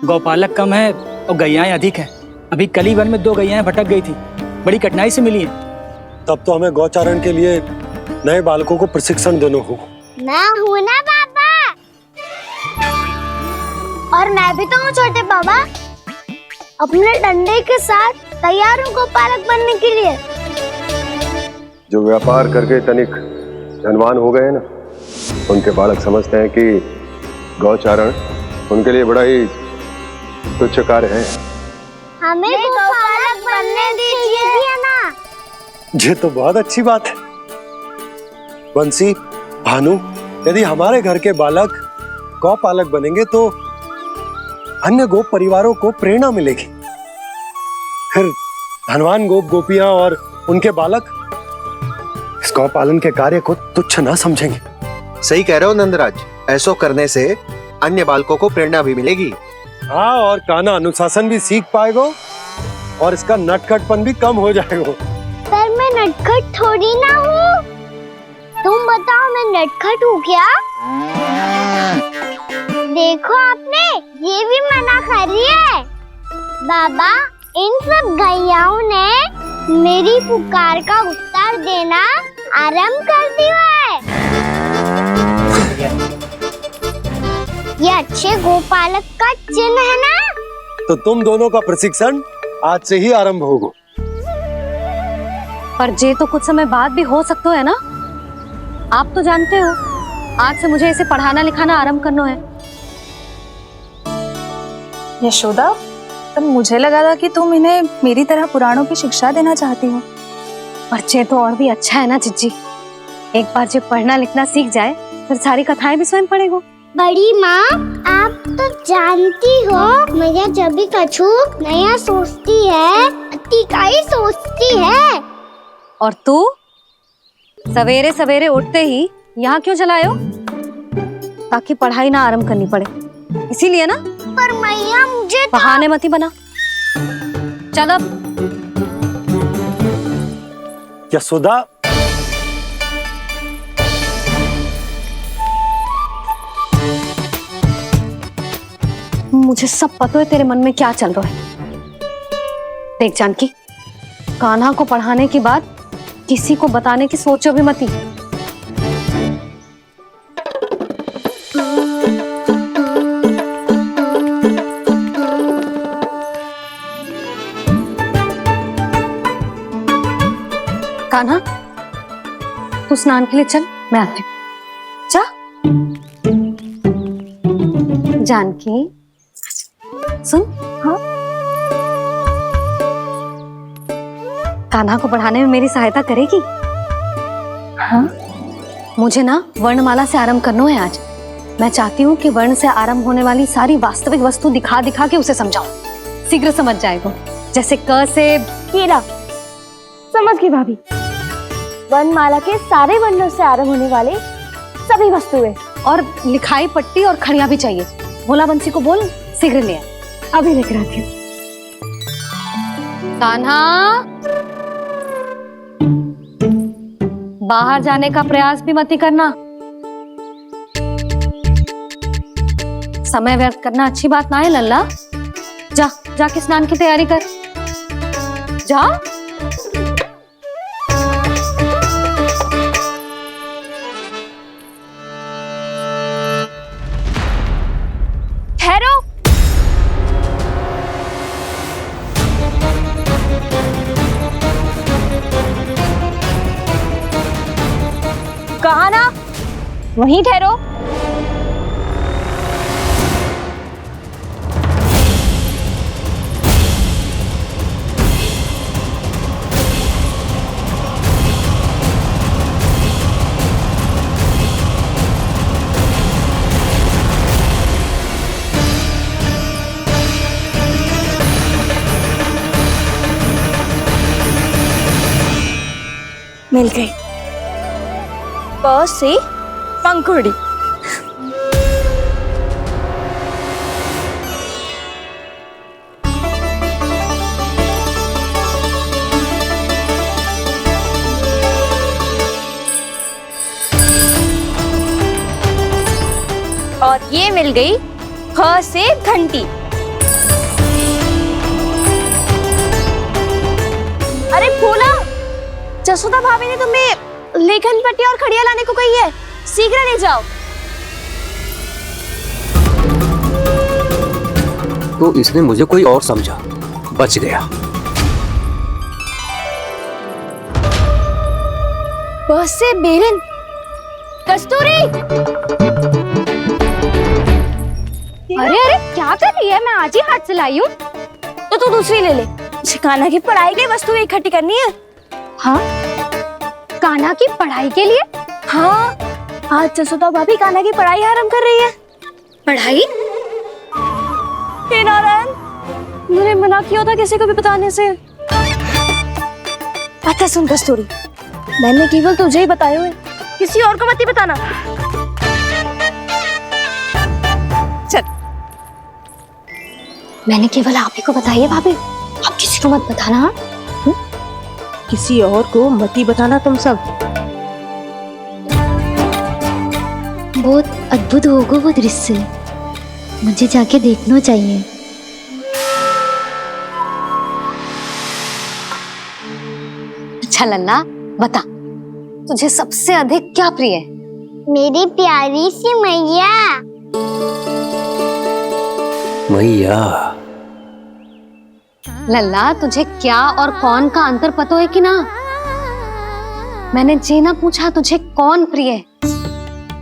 गौपालक कम है और गैयाएं अधिक है। अभी कली वन में 2 गैयाएं भटक गई थी, बड़ी कठिनाई से मिली हैं। तब तो हमें गौचारण के लिए नए बालकों को प्रशिक्षण देना होगा। मैं हूँ ना पापा, और मैं भी तो हूँ छोटे पापा। अपने डंडे के साथ तैयार हूँ गौपालक बनने के लिए। जो व्यापार करके तनिक धनवान हो गए ना, उनके बालक समझते हैं कि गौचारण उनके लिए बड़ा ही तुच्छ कार्य है। हमें गौपालक बनने दीजिए ना। ये तो बहुत अच्छी बात है। बंसी, भानु, यदि हमारे घर के बालक गौपालक बनेंगे तो अन्य गोप परिवारों को प्रेरणा मिलेगी। फिर धनवान गोप गोपियां और उनके बालक इस गौपालन के कार्य को तुच्छ ना समझेंगे। सही कह रहे हो नंदराज, ऐसा करने से अन्य बालकों को प्रेरणा भी मिलेगी। हाँ, और कान्हा अनुशासन भी सीख पाएगा और इसका नटखटपन भी कम हो जाएगा। पर मैं नटखट थोड़ी ना हूँ। तुम बताओ, मैं नटखट हूँ क्या? देखो आपने ये भी मना कर रही है। बाबा, इन सब गैयाओं ने मेरी पुकार का उत्तर देना आरंभ कर दिया है। ये अच्छे गोपालक का चिन्ह है ना? तो तुम दोनों का प्रशिक्षण आज से ही आरंभ होगा। पर ये तो कुछ समय बाद भी हो सकता है ना। आप तो जानते हो, आज से मुझे इसे पढ़ाना लिखाना आरंभ करना है। यशोदा, तब मुझे लगा था कि तुम इन्हें मेरी तरह पुराणों की शिक्षा देना चाहती हो। पर ये तो और भी अच्छा है ना जिज्जी। एक बार जब पढ़ना लिखना सीख जाए फिर सारी कथाएं भी स्वयं पढ़ेगा। बड़ी माँ, आप तो जानती हो मैया जब भी कछु नया सोचती है, अतिका ही सोचती है। और तू सवेरे सवेरे उठते ही यहाँ क्यों चलाए हो? ताकि पढ़ाई ना आरंभ करनी पड़े, इसीलिए ना। पर मैया मुझे बहाने मत ही बना। चल अब। यशोदा, मुझे सब पता है तेरे मन में क्या चल रहा है। देख जानकी, कान्हा को पढ़ाने की बात किसी को बताने की सोचो भी मत ही। कान्हा, तू स्नान के लिए चल, मैं आती हूँ। जा। जानकी, सुन। हाँ, कान्हा को पढ़ाने में मेरी सहायता करेगी? हाँ, मुझे ना वर्णमाला से आरंभ करना है आज। मैं चाहती हूँ कि वर्ण से आरंभ होने वाली सारी वास्तविक वस्तु दिखा दिखा के उसे समझाऊं। शीघ्र समझ जाएगा। जैसे क से कीड़ा। समझ गई भाभी। वर्णमाला के सारे वर्णों से आरंभ होने वाले सभी वस्तुएं, और लिखाई पट्टी और खड़िया भी चाहिए। भोला बंसी को बोल, शीघ्र ले आ। अभी लेकर आती हूँ। कान्हा, बाहर जाने का प्रयास भी मत ही करना। समय व्यर्थ करना अच्छी बात ना है लल्ला। जा, जाके स्नान की तैयारी कर। जा। ठहरो। कहा ना, वहीं ठहरो। मिल गई। प से पंखुड़ी। और ये मिल गई ख से घंटी। अरे फूला, जसोदा भाभी ने तुम्हें लेखन पट्टी और खड़िया लाने को कही है, शीघ्र ले जाओ। तो इसने मुझे कोई और समझा, बच गया। बस से बेरन, कस्तूरी। अरे अरे क्या कर रही है? मैं आज ही हाथ से लाई हूँ। तो तू दूसरी ले ले। कान्हा की पढ़ाई के लिए वस्तुएं इकट्ठी करनी है। हाँ, कान्हा की पढ़ाई के लिए? हाँ, आज जसोदा भाभी कान्हा की पढ़ाई आरंभ कर रही है। पढ़ाई? हे नारायण, मैंने मना किया था किसी को भी बताने से। अच्छा सुन कस्तूरी, मैंने केवल तुझे ही बताए हुए, किसी और को मत ही बताना। चल। मैंने केवल आप ही को बताई है भाभी, आप किसी को मत बताना। हाँ? किसी और को मत ही बताना तुम सब। बहुत अद्भुत होगा वो दृश्य, मुझे जाके देखना चाहिए। अच्छा लल्ला, बता तुझे सबसे अधिक क्या प्रिय है? मेरी प्यारी सी मैया। मैया। लल्ला, तुझे क्या और कौन का अंतर पता है कि ना? मैंने जे ना पूछा तुझे कौन प्रिय है,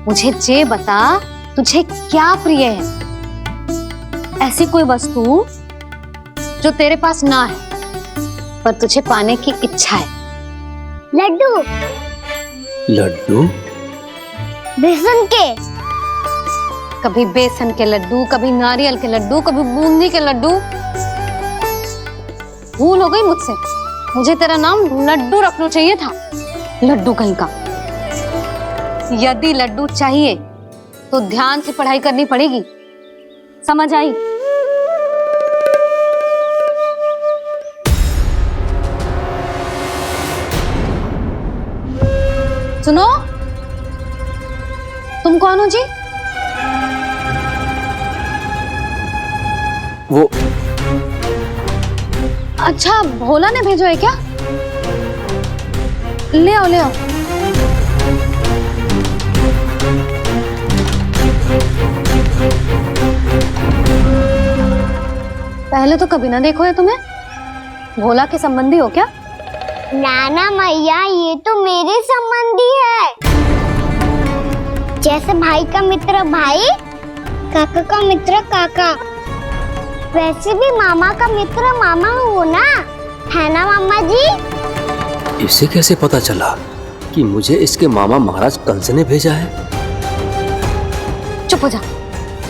मुझे जे बता तुझे क्या प्रिय है। ऐसी कोई वस्तु जो तेरे पास ना है पर तुझे पाने की इच्छा है। लड्डू। लड्डू? बेसन के। कभी बेसन के लड्डू, कभी नारियल के लड्डू, कभी बूंदी के लड्डू। भूल हो गई मुझसे, मुझे तेरा नाम लड्डू रखना चाहिए था। लड्डू कहीं का। यदि लड्डू चाहिए तो ध्यान से पढ़ाई करनी पड़ेगी, समझ आई? सुनो, तुम कौन हो जी? वो अच्छा, भोला ने भेजो है क्या? ले आओ ले आओ। पहले तो कभी ना देखो है तुम्हें। भोला के संबंधी हो क्या? नाना मैया, ये तो मेरे संबंधी है। जैसे भाई का मित्र भाई, काका का मित्र काका, वैसे भी मामा का मित्र मामा हो ना, है ना मामा जी? इसे कैसे पता चला कि मुझे इसके मामा महाराज कंस ने भेजा है? चुप हो जा,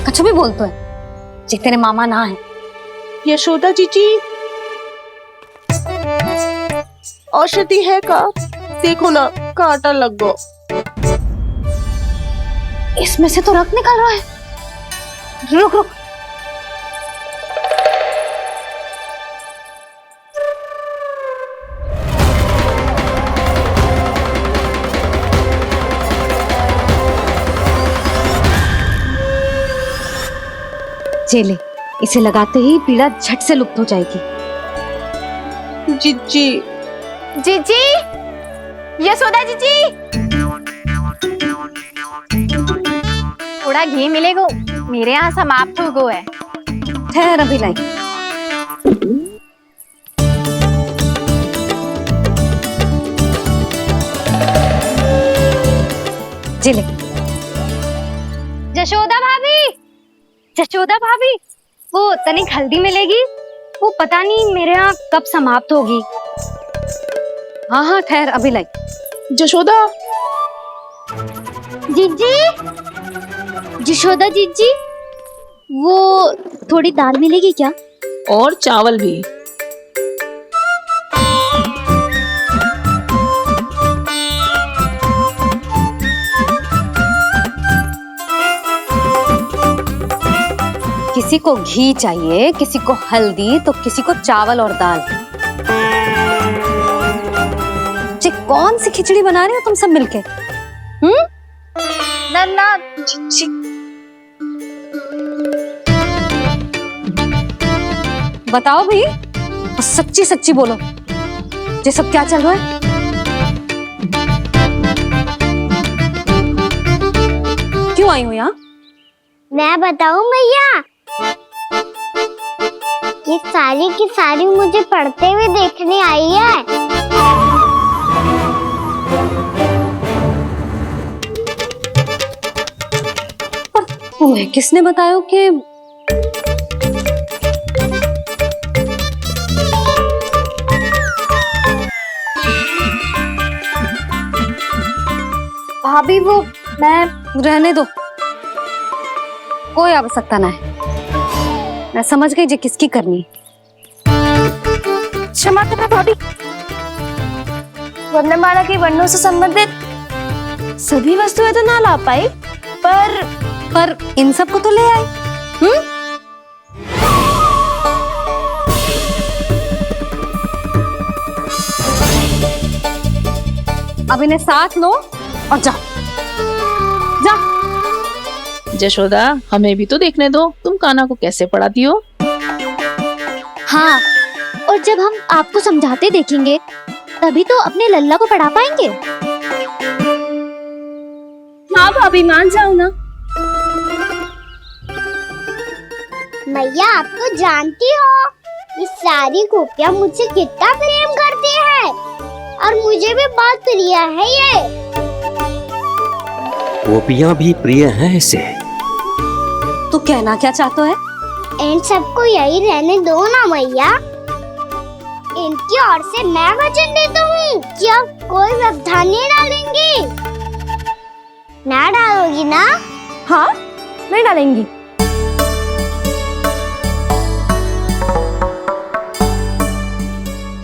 कछु भी बोलते है जे तेरे मामा ना है। यशोदा जीजी, औषधि है का? देखो ना, कांटा लग गो। इसमें से तो रक्त निकल रहा है। रुक रुक। चले, इसे लगाते ही पीड़ा झट से लुप्त हो जाएगी। जीजी, जीजी, यशोदा जीजी, थोड़ा घी मिलेगा, मेरे यहाँ समाप्त हो गो है। ठहर अभी लाई। जिले। जशोदा भाभी, जशोदा भाभी, वो तनिक हल्दी मिलेगी? वो पता नहीं मेरे यहाँ कब समाप्त होगी। हाँ हाँ ठहर अभी लाई। जशोदा। जीजी, जशोदा जीजी, वो थोड़ी दाल मिलेगी क्या? और चावल भी। किसी को घी चाहिए, किसी को हल्दी, तो किसी को चावल और दाल। जी कौन सी खिचड़ी बना रहे हो तुम सब मिलके? नन्ना, बताओ भाई, सच्ची सच्ची बोलो। ये सब क्या चल रहा है? क्यों आई हो यहाँ? मैं बताऊं भैया, ये सारी की सारी मुझे पढ़ते हुए देखने आई है। तुम्हें किसने बताया कि भाभी वो मैं रहने दो, कोई आवश्यकता ना है। मैं समझ गई जे किसकी करनी है। क्षमा करना भाभी, वर्णमाला के वर्णों से संबंधित सभी वस्तुएं तो ना ला पाई, पर इन सबको तो ले आई। अब इन्हें साथ लो और जाओ। जा। जशोदा, हमें भी तो देखने दो तुम कान्हा को कैसे पढ़ाती हो। हाँ, और जब हम आपको समझाते देखेंगे तभी तो अपने लल्ला को पढ़ा पाएंगे। हाँ भाभी, मान जाओ ना। मैया, आप तो जानती हो ये सारी गोपियां मुझसे कितना प्रेम करती है और मुझे भी बहुत प्रिय है ये। गोपियां भी प्रिय हैं इसे। तू कहना क्या चाहता है? इन सबको यही रहने दो ना मैया। इनकी ओर से मैं वचन देता हूँ कि अब कोई व्यवधान नहीं डालेंगी। ना डालोगी ना? हाँ, मैं डालेंगी।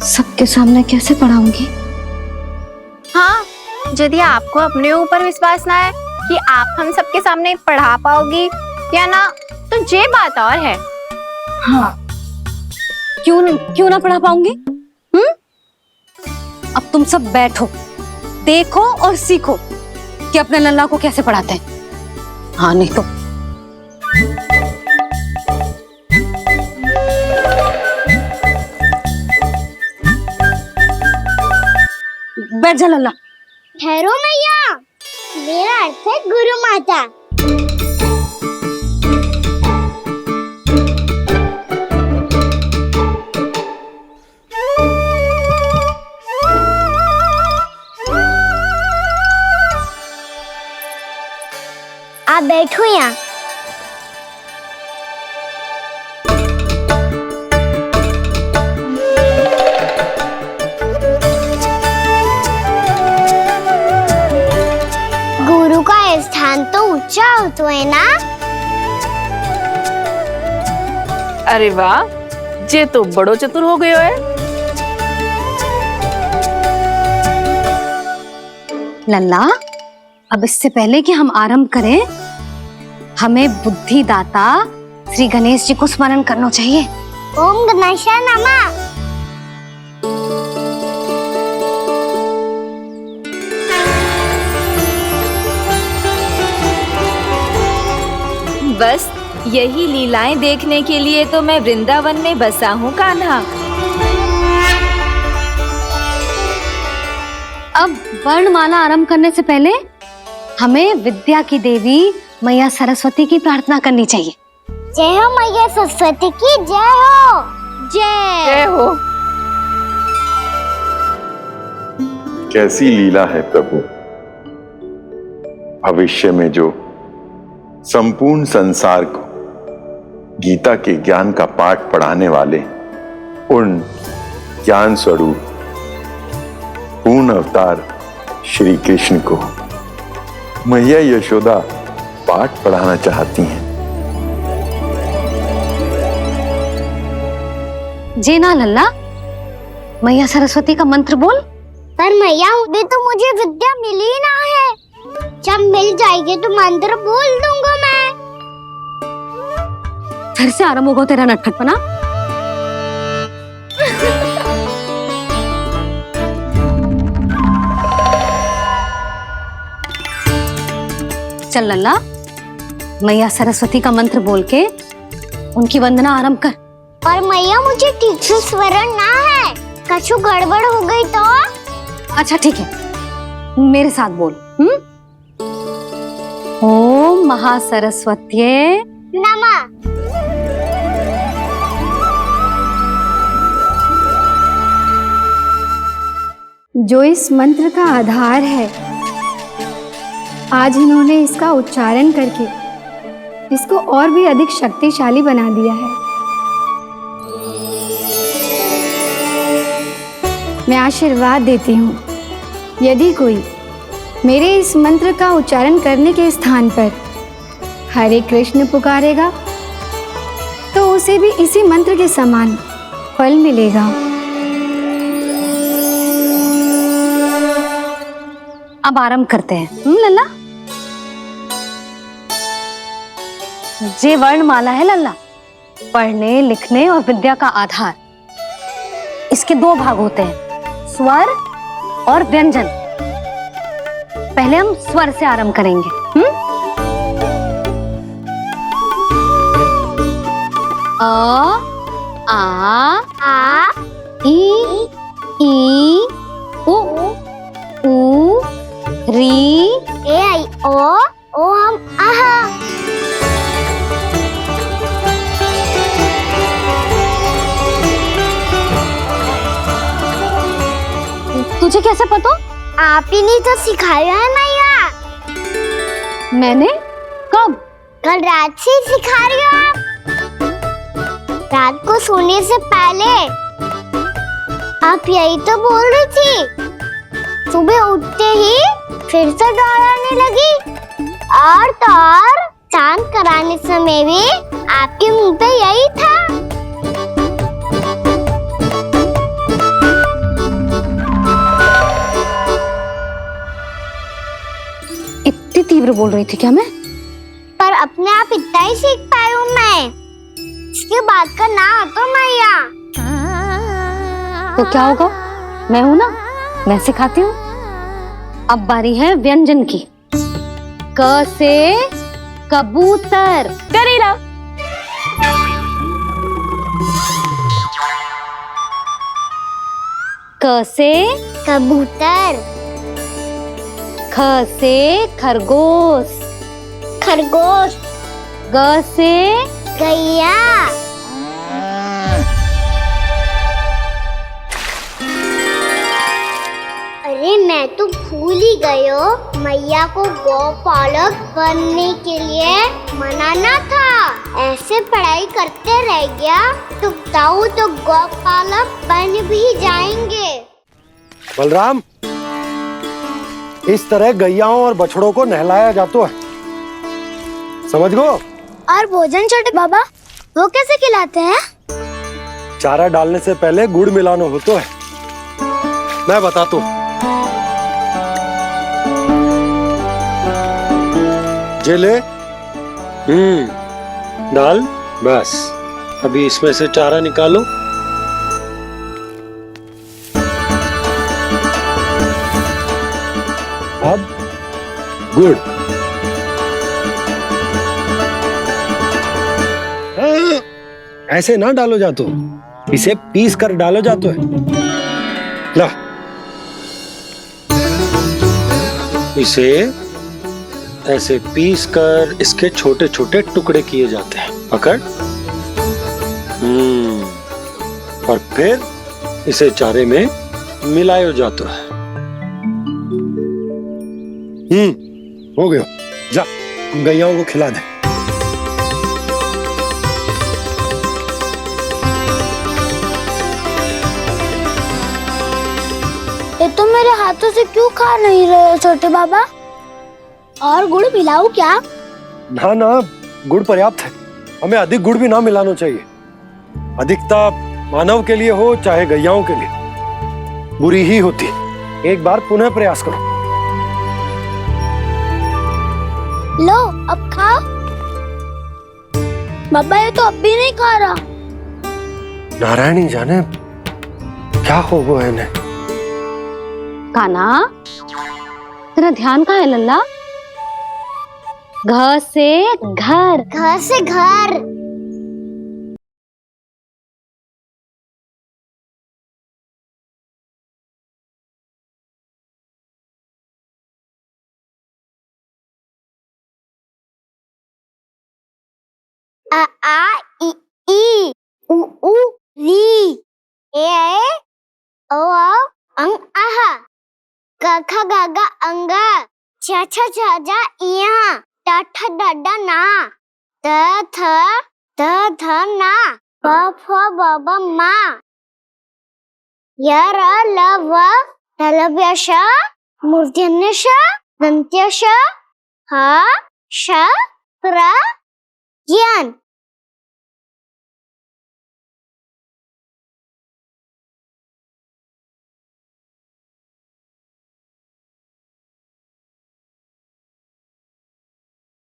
सबके सामने कैसे पढ़ाऊंगी? हाँ, यदि आपको अपने ऊपर विश्वास ना है कि आप हम सबके सामने पढ़ा पाओगी या ना, तो ये बात और है। हाँ, क्यों ना पढ़ा पाऊंगी? अब तुम सब बैठो, देखो और सीखो कि अपने लल्ला को कैसे पढ़ाते हैं। हाँ, नहीं तो बैठ जा लल्ला। ठहरो मैया, मेरा अर्थ है गुरु माता। आप बैठो यहाँ। गुरु का स्थान तो ऊंचा होता है ना? अरे वाह, जे तो बड़ो चतुर हो गयो है। लल्ला, अब इससे पहले कि हम आरंभ करें, हमें बुद्धिदाता श्री गणेश जी को स्मरण करना चाहिए। ओम गणेशाय नमः। बस यही लीलाएं देखने के लिए तो मैं वृंदावन में बसा हूँ कान्हा। अब वर्णमाला आरंभ करने से पहले हमें विद्या की देवी मैया सरस्वती की प्रार्थना करनी चाहिए। जय हो मैया सरस्वती की जय हो। जय हो। कैसी लीला है प्रभु। भविष्य में जो संपूर्ण संसार को गीता के ज्ञान का पाठ पढ़ाने वाले उन ज्ञान स्वरूप पूर्ण अवतार श्री कृष्ण को मैया यशोदा पाठ पढ़ाना चाहती हैं। जी ना लल्ला, मैया सरस्वती का मंत्र बोल। पर मैया, अभी तो मुझे विद्या मिली ना है। जब मिल जाएगी तो मंत्र बोल दूंगा मैं। फिर से आरंभ होगा तेरा नटखटपना। चल लल्ला, मैया सरस्वती का मंत्र बोल के उनकी वंदना आरंभ कर। और मैया, मुझे ठीक से स्मरण ना है। कछु गड़बड़ हो गई तो? अच्छा ठीक है, मेरे साथ बोल। ओम महासरस्वत्ये नमः। जो इस मंत्र का आधार है, आज इन्होंने इसका उच्चारण करके इसको और भी अधिक शक्तिशाली बना दिया है। मैं आशीर्वाद देती हूँ, यदि कोई मेरे इस मंत्र का उच्चारण करने के स्थान पर हरे कृष्ण पुकारेगा तो उसे भी इसी मंत्र के समान फल मिलेगा। अब आरंभ करते हैं। लल्ला, जे वर्णमाला है लल्ला, पढ़ने लिखने और विद्या का आधार। इसके दो भाग होते हैं, स्वर और व्यंजन। पहले हम स्वर से आरंभ करेंगे। अ, आ, ई, उ, री, ए आई ओ हम आहा। तुझे कैसे पता? आप ही ने तो सिखाया है मैया। मैंने? कब? कल रात से सिखा रही हो आप। रात को सोने से पहले आप यही तो बोल रही थी। सुबह उठते ही फिर से डराने लगी, और तो और शांत कराने समय भी आपके मुंह पे यही था। इतनी तीव्र बोल रही थी क्या मैं? पर अपने आप इतना ही सीख पाई हूँ मैं। इसके बाद का ना तो मैया। तो क्या होगा? मैं हूं ना, मैं सिखाती हूँ। अब बारी है व्यंजन की। क से कबूतर। करेला। क से कबूतर। ख से खरगोश। खरगोश। ग से गैया। अरे मैं तो भूल ही गई हूँ, मैया को गौपालक बनने के लिए मनाना था। ऐसे पढ़ाई करते रह गया तो ताऊ तो गौपालक बन भी जाएंगे। बलराम, इस तरह गैयाओं और बछड़ों को नहलाया जाता है, समझ गो? और भोजन छोटे बाबा, वो कैसे खिलाते हैं? चारा डालने से पहले गुड़ मिलाना होता है। मैं बताता हूँ। जे ले, डाल, बस। अभी इसमें से चारा निकालो। अब गुड़। ऐसे ना डालो जातो, इसे पीस कर डालो जातो है। ला, इसे ऐसे पीस कर इसके छोटे छोटे टुकड़े किए जाते हैं। पकड़। और फिर इसे चारे में मिलाया जाता है। हो गया। जा, गैयाओं को खिला दे। ये तो मेरे हाथों से क्यों खा नहीं रहे हो छोटे बाबा? और गुड़ मिलाऊं क्या? ना ना, गुड़ पर्याप्त है। हमें अधिक गुड़ भी ना मिलाना चाहिए। अधिकता मानव के लिए हो चाहे गैयाओं के लिए बुरी ही होती है। एक बार पुनः प्रयास करो। लो, अब खाओ। बाबा ये तो अब भी नहीं खा रहा। नारायणी जाने क्या हो गया है इन्हें। कान्हा, तेरा ध्यान कहाँ है लल्ला? घ से घर। घर से घर। अ आ इ ई उ ऊ री ए ओ अंग आह क ख ग घ अंग छ छ छ ज इया ट ठ ड ढ ना त थ ना प फ ब भ मा य र ल व तलव्य श मूर्धन्य श दन्त्य श ह श प्र